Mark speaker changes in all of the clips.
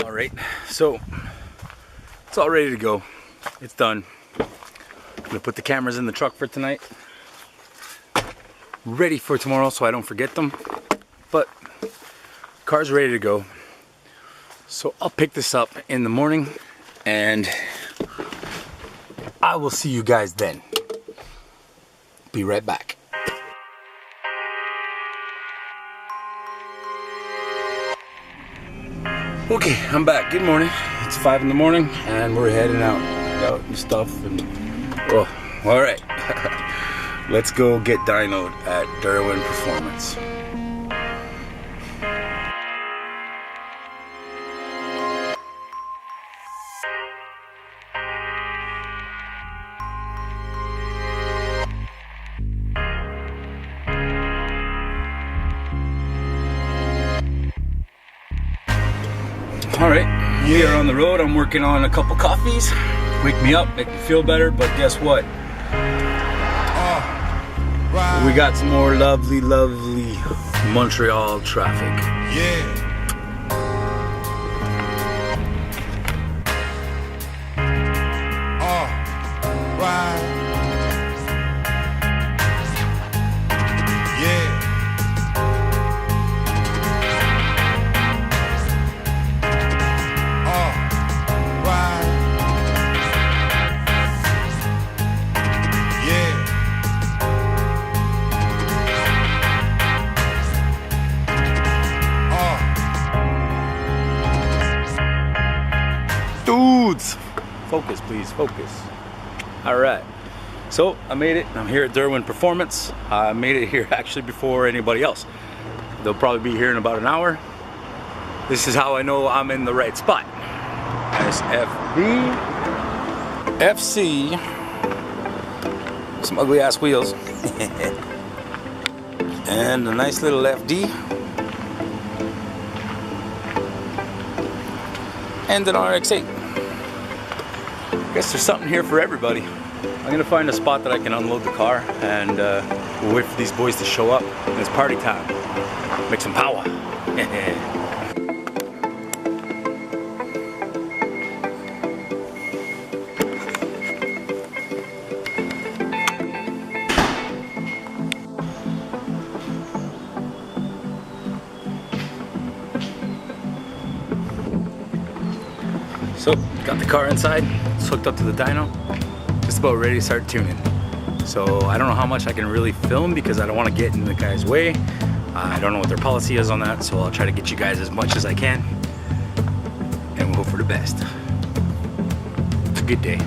Speaker 1: All right, so it's all ready to go. It's done. I'm gonna put the cameras in the truck for tonight, ready for tomorrow so I don't forget them. But car's ready to go. So I'll pick this up in the morning and I will see you guys then. Be right back. Okay, I'm back. Good morning. It's 5 in the morning and we're heading out and stuff. And oh, all right. Let's go get dynoed at Derwin Performance. Alright, we are on the road. I'm working on a couple coffees. Wake me up, make me feel better, but guess what? We got some more lovely, lovely Montreal traffic. Yeah. Dudes, focus please, focus. All right, so I made it. I'm here at Derwin Performance. I made it here actually before anybody else. They'll probably be here in about an hour. This is how I know I'm in the right spot. Nice FD FC, some ugly ass wheels and a nice little FD and an RX7. I guess there's something here for everybody. I'm gonna find a spot that I can unload the car and we'll wait for these boys to show up. And it's party time. Make some power. So, got the car inside. It's hooked up to the dyno, just about ready to start tuning. So I don't know how much I can really film because I don't want to get in the guy's way. I don't know what their policy is on that, so I'll try to get you guys as much as I can and we'll hope for the best. It's a good day.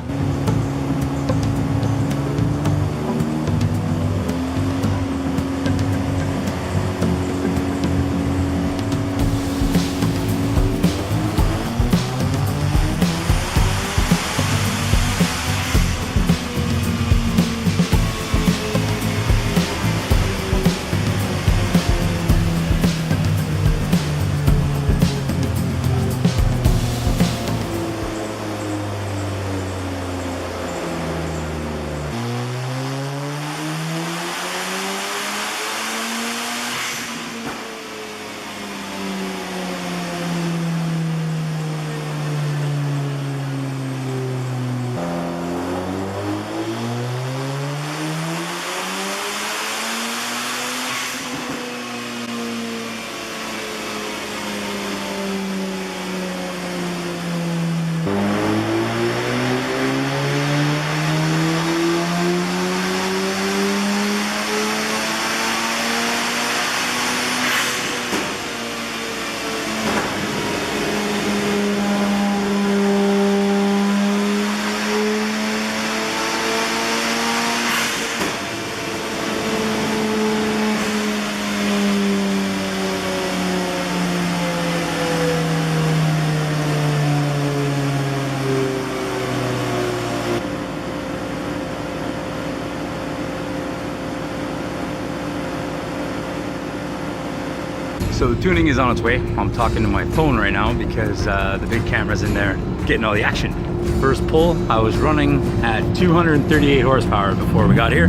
Speaker 1: So the tuning is on its way. I'm talking to my phone right now because the big camera's in there getting all the action. First pull, I was running at 238 horsepower before we got here.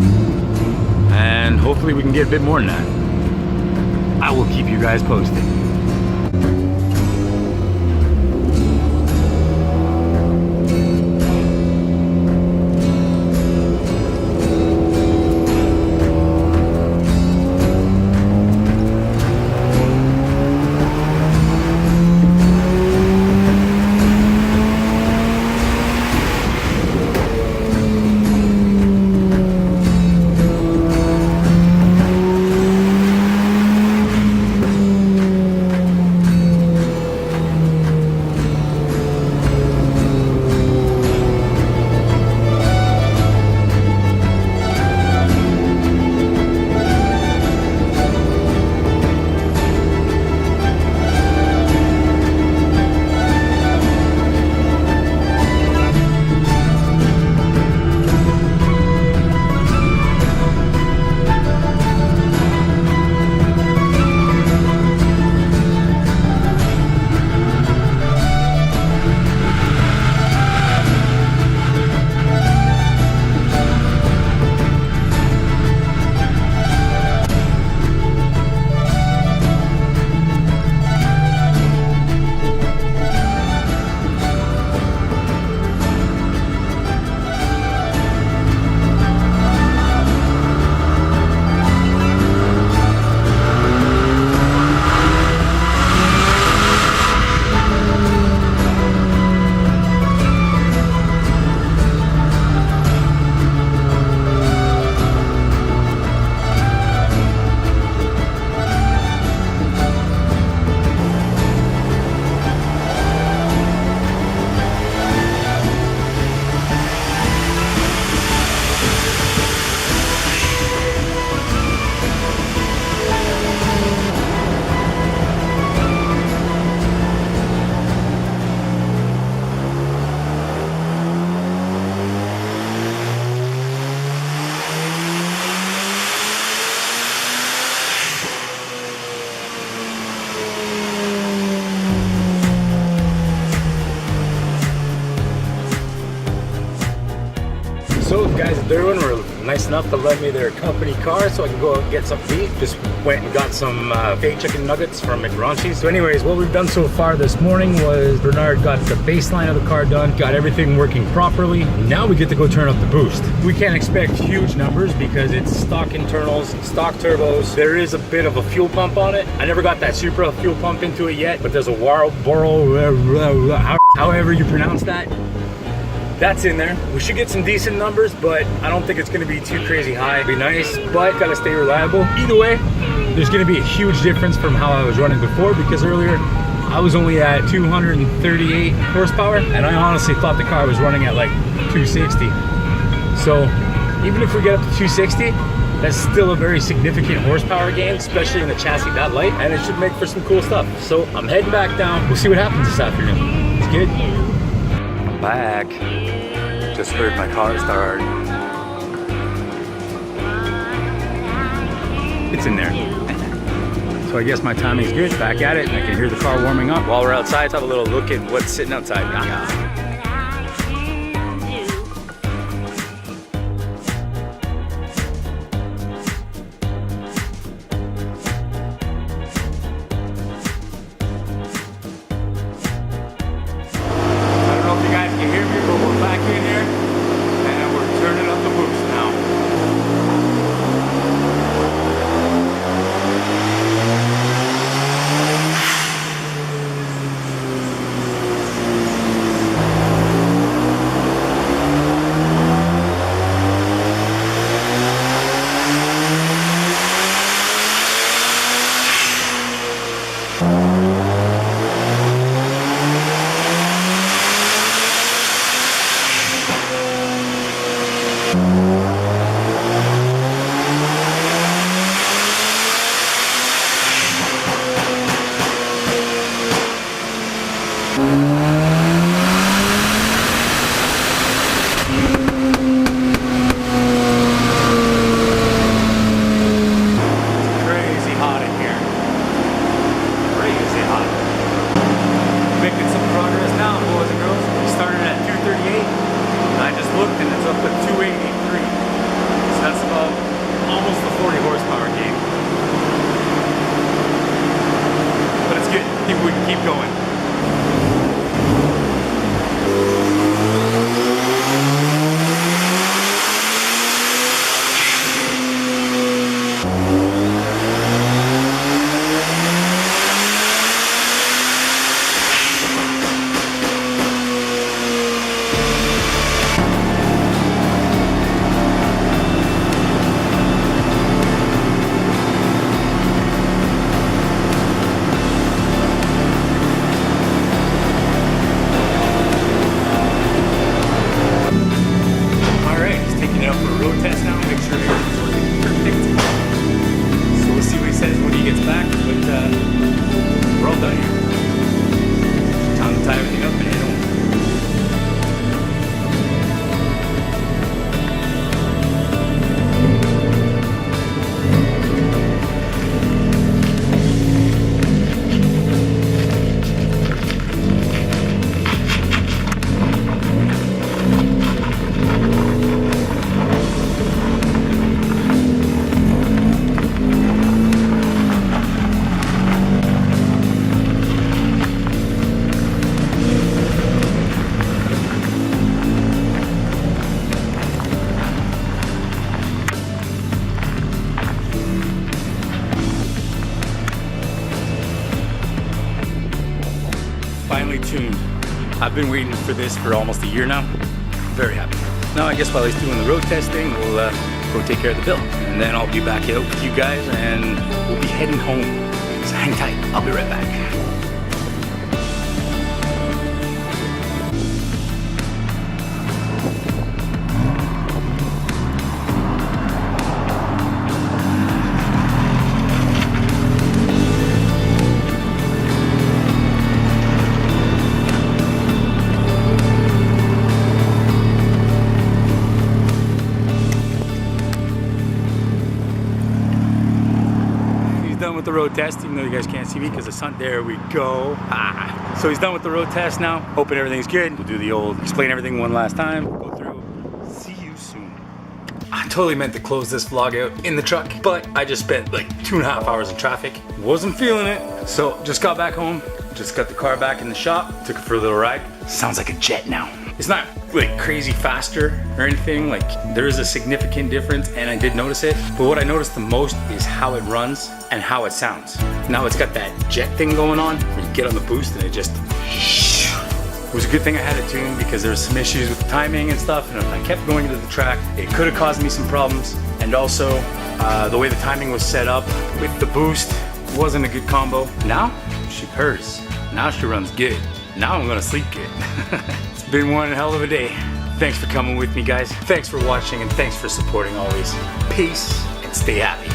Speaker 1: And hopefully we can get a bit more than that. I will keep you guys posted. guys at Derwin were nice enough to lend me their company car so I can go out and get something to eat. Just went and got some fake chicken nuggets from McRaunchy's. So anyways, what we've done so far this morning was Bernard got the baseline of the car done, got everything working properly. Now we get to go turn up the boost. We can't expect huge numbers because it's stock internals, stock turbos. There is a bit of a fuel pump on it. I never got that Supra fuel pump into it yet, but there's a however you pronounce that. That's in there. We should get some decent numbers, but I don't think it's going to be too crazy high. It'd be nice, but gotta stay reliable. Either way, there's going to be a huge difference from how I was running before, because earlier I was only at 238 horsepower, and I honestly thought the car was running at like 260. So even if we get up to 260, that's still a very significant horsepower gain, especially in a chassis that light, and it should make for some cool stuff. So I'm heading back down. We'll see what happens this afternoon. It's good. I'm back. Just heard my car start. It's in there. So I guess my timing's good. Back at it, and I can hear the car warming up. While we're outside, let's have a little look at what's sitting outside. Tuned. I've been waiting for this for almost a year now. Very happy. Now I guess while he's doing the road testing, we'll go take care of the build. And then I'll be back out with you guys and we'll be heading home. So hang tight, I'll be right back. With the road test, even though you guys can't see me because the sun, there we go. So he's done with the road test now, hoping everything's good. We'll do the old explain everything one last time, go through. See you soon. totally meant to close this vlog out in the truck, but I just spent like 2.5 hours in traffic. Wasn't feeling it. So just got back home, just got the car back in the shop, took it for a little ride. Sounds like a jet now. It's not like crazy faster or anything, like there is a significant difference and I did notice it, but what I noticed the most is how it runs and how it sounds. Now it's got that jet thing going on where you get on the boost and it just, it was a good thing I had it tuned because there was some issues with the timing and stuff, and if I kept going into the track, it could have caused me some problems. And also, the way the timing was set up with the boost wasn't a good combo. Now, she purrs. Now she runs good. Now I'm gonna sleep good. It's been one hell of a day. Thanks for coming with me, guys. Thanks for watching and thanks for supporting always. Peace and stay happy.